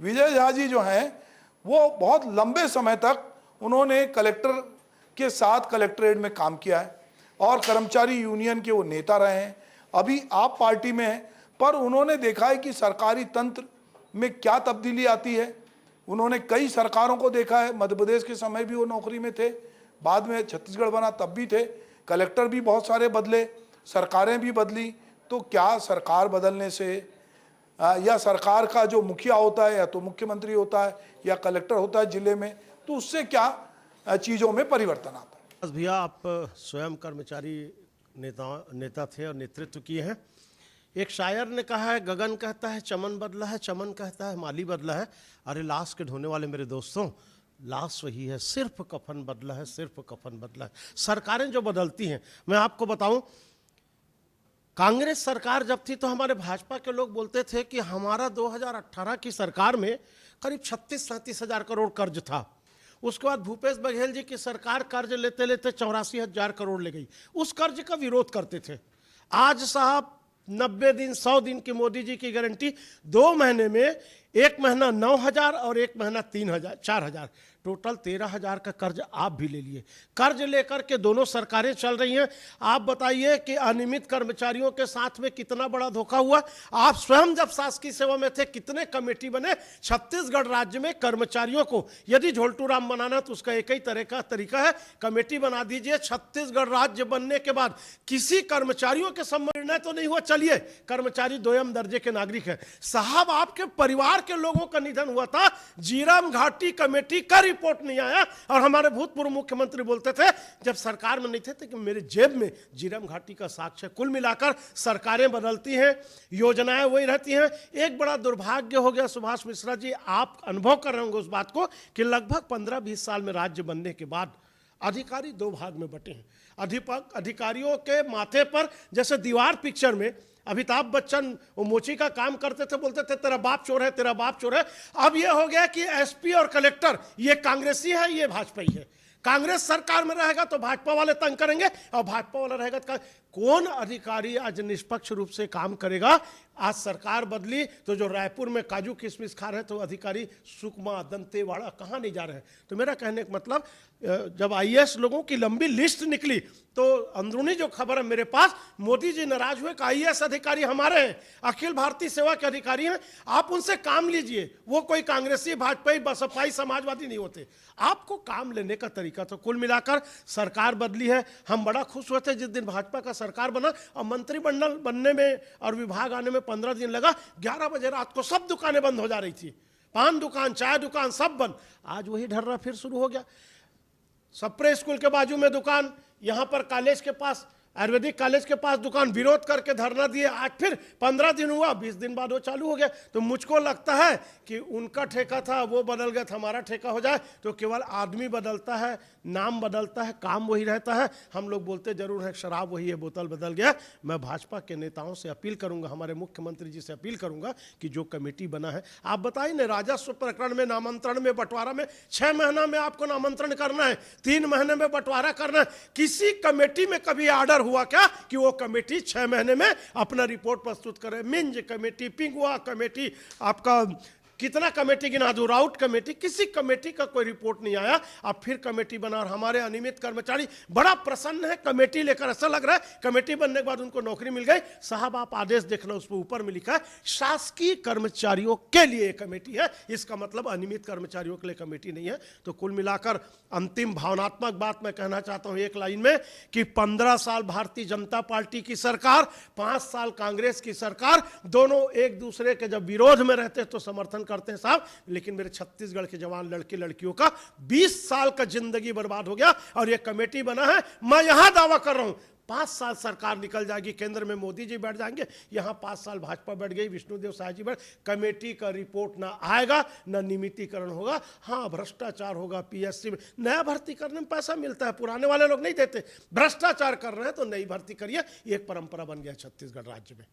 विजय झा जी जो हैं वो बहुत लंबे समय तक उन्होंने कलेक्टर के साथ कलेक्ट्रेट में काम किया है और कर्मचारी यूनियन के वो नेता रहे हैं। अभी आप पार्टी में हैं, पर उन्होंने देखा है कि सरकारी तंत्र में क्या तब्दीली आती है। उन्होंने कई सरकारों को देखा है, मध्य प्रदेश के समय भी वो नौकरी में थे, बाद में छत्तीसगढ़ बना तब भी थे, कलेक्टर भी बहुत सारे बदले, सरकारें भी बदली। तो क्या सरकार बदलने से या सरकार का जो मुखिया होता है या तो मुख्यमंत्री होता है या कलेक्टर होता है जिले में, तो उससे क्या चीज़ों में परिवर्तन आता है? भैया, आप स्वयं कर्मचारी नेता थे और नेतृत्व किए हैं। एक शायर ने कहा है, गगन कहता है चमन बदला है, चमन कहता है माली बदला है। अरे लाश के ढोने वाले मेरे दोस्तों, लाश वही है, सिर्फ कफन बदला है, सिर्फ कफन बदला है। सरकारें जो बदलती हैं, मैं आपको बताऊं, कांग्रेस सरकार जब थी तो हमारे भाजपा के लोग बोलते थे कि हमारा 2018 की सरकार में करीब 36-37 हजार करोड़ कर्ज था। उसके बाद भूपेश बघेल जी की सरकार कर्ज लेते लेते 84,000 करोड़ ले गई। उस कर्ज का विरोध करते थे। आज साहब 90 दिन 100 दिन की मोदी जी की गारंटी, 2 महीने में, एक महीना 9,000 और एक महीना 3,000 4,000, टोटल 13,000 का कर्ज आप भी ले लिए। कर्ज लेकर के दोनों सरकारें चल रही हैं। आप बताइए कि अनियमित कर्मचारियों के साथ में कितना बड़ा धोखा हुआ। आप स्वयं जब शासकीय सेवा में थे कितने कमेटी बने। छत्तीसगढ़ राज्य में कर्मचारियों को यदि झोलटू राम बनाना तो उसका एक ही तरह का तरीका है, कमेटी बना दीजिए। छत्तीसगढ़ राज्य बनने के बाद किसी कर्मचारियों के संबंध निर्णय तो नहीं हुआ, चलिए कर्मचारी दोयम दर्जे के नागरिक है। साहब, आपके परिवार के लोगों का निधन हुआ था, जीराम घाटी कमेटी का रिपोर्ट नहीं आया। और हमारे भूतपूर्व मुख्यमंत्री बोलते थे जब सरकार में नहीं थे कि मेरे जेब में जीराम घाटी का साक्ष्य। कुल मिलाकर सरकारें बदलती हैं, योजनाएं वही रहती हैं। एक बड़ा दुर्भाग्य हो गया सुभाष मिश्रा जी, आप अनुभव कर रहे होंगे उस बात को कि लगभग 15-20 साल में राज्य बनने के बाद अधिकारी 2 भाग में बटे हैं। अधिकारियों के माथे पर, जैसे दीवार पिक्चर में अमिताभ बच्चन वो मोची का काम करते थे, बोलते थे तेरा बाप चोर है, तेरा बाप चोर है। अब ये हो गया कि एसपी और कलेक्टर ये कांग्रेसी है, ये भाजपाई है। कांग्रेस सरकार में रहेगा तो भाजपा वाले तंग करेंगे और भाजपा वाला रहेगा तो कौन अधिकारी आज निष्पक्ष रूप से काम करेगा। आज सरकार बदली तो जो रायपुर में काजू किशमिश खा रहे थे तो अधिकारी सुकमा दंतेवाड़ा कहाँ नहीं जा रहे हैं। तो मेरा कहने का मतलब, जब आईएएस लोगों की लंबी लिस्ट निकली तो अंदरूनी जो खबर है मेरे पास, मोदी जी नाराज हुए कि आईएएस अधिकारी हमारे हैं, अखिल भारतीय सेवा के अधिकारी हैं, आप उनसे काम लीजिए। वो कोई कांग्रेसी, भाजपाई, बसपाई, समाजवादी नहीं होते। आपको काम लेने का तरीका। तो कुल मिलाकर सरकार बदली है। हम बड़ा खुश हुए थे जिस दिन भाजपा का सरकार बना और मंत्रिमंडल बनने में और विभाग आने में 15 दिन लगा। 11 बजे रात को सब दुकानें बंद हो जा रही थी, पान दुकान, चाय दुकान सब बंद। आज वही ढर्रा फिर शुरू हो गया। सप्रे स्कूल के बाजू में दुकान, यहां पर कॉलेज के पास, आयुर्वेदिक कॉलेज के पास दुकान, विरोध करके धरना दिए। आज फिर 15 दिन हुआ, 20 दिन बाद वो चालू हो गया। तो मुझको लगता है कि उनका ठेका था वो बदल गया, हमारा ठेका हो जाए तो केवल आदमी बदलता है, नाम बदलता है, काम वही रहता है। हम लोग बोलते जरूर है शराब वही है, बोतल बदल गया। मैं भाजपा के नेताओं से अपील करूंगा, हमारे मुख्यमंत्री जी से अपील करूंगा कि जो कमेटी बना है, आप बताइए ना, राजस्व प्रकरण में, नामांतरण में, बंटवारा में 6 महीना में आपको नामांतरण करना है, 3 महीने में बंटवारा करना है। किसी कमेटी में कभी आर्डर हुआ क्या कि वो कमेटी 6 महीने में अपना रिपोर्ट प्रस्तुत करे? मिंज कमेटी, पिंगुआ कमेटी, आपका कितना कमेटी गिना दूं, राउट कमेटी, किसी कमेटी का कोई रिपोर्ट नहीं आया। अब फिर कमेटी बना और हमारे अनियमित कर्मचारी बड़ा प्रसन्न है कमेटी लेकर। ऐसा लग रहा है कमेटी बनने के बाद उनको नौकरी मिल गई। साहब, आप आदेश देखना, उस पर ऊपर में लिखा है शासकीय कर्मचारियों के लिए कमेटी है। इसका मतलब अनियमित कर्मचारियों के लिए कमेटी नहीं है। तो कुल मिलाकर अंतिम भावनात्मक बात मैं कहना चाहता हूं एक लाइन में कि 15 साल भारतीय जनता पार्टी की सरकार, 5 साल कांग्रेस की सरकार, दोनों एक दूसरे के जब विरोध में रहते तो समर्थन करते हैं साहब, लेकिन मेरे छत्तीसगढ़ के जवान लड़के लड़कियों का 20 साल का जिंदगी बर्बाद हो गया। और ये कमेटी बना है, मैं यहां दावा कर रहा हूं 5 साल सरकार निकल जाएगी, केंद्र में मोदी जी बैठ जाएंगे, यहां 5 साल भाजपा बैठ गई, विष्णुदेव साय जी बैठ, कमेटी का रिपोर्ट ना आएगा, ना नियमितीकरण होगा। हाँ, भ्रष्टाचार होगा। पीएससी में नया भर्ती करने में पैसा मिलता है, पुराने वाले लोग नहीं देते। भ्रष्टाचार कर रहे हैं तो नई भर्ती करिए। एक परंपरा बन गया छत्तीसगढ़ राज्य में।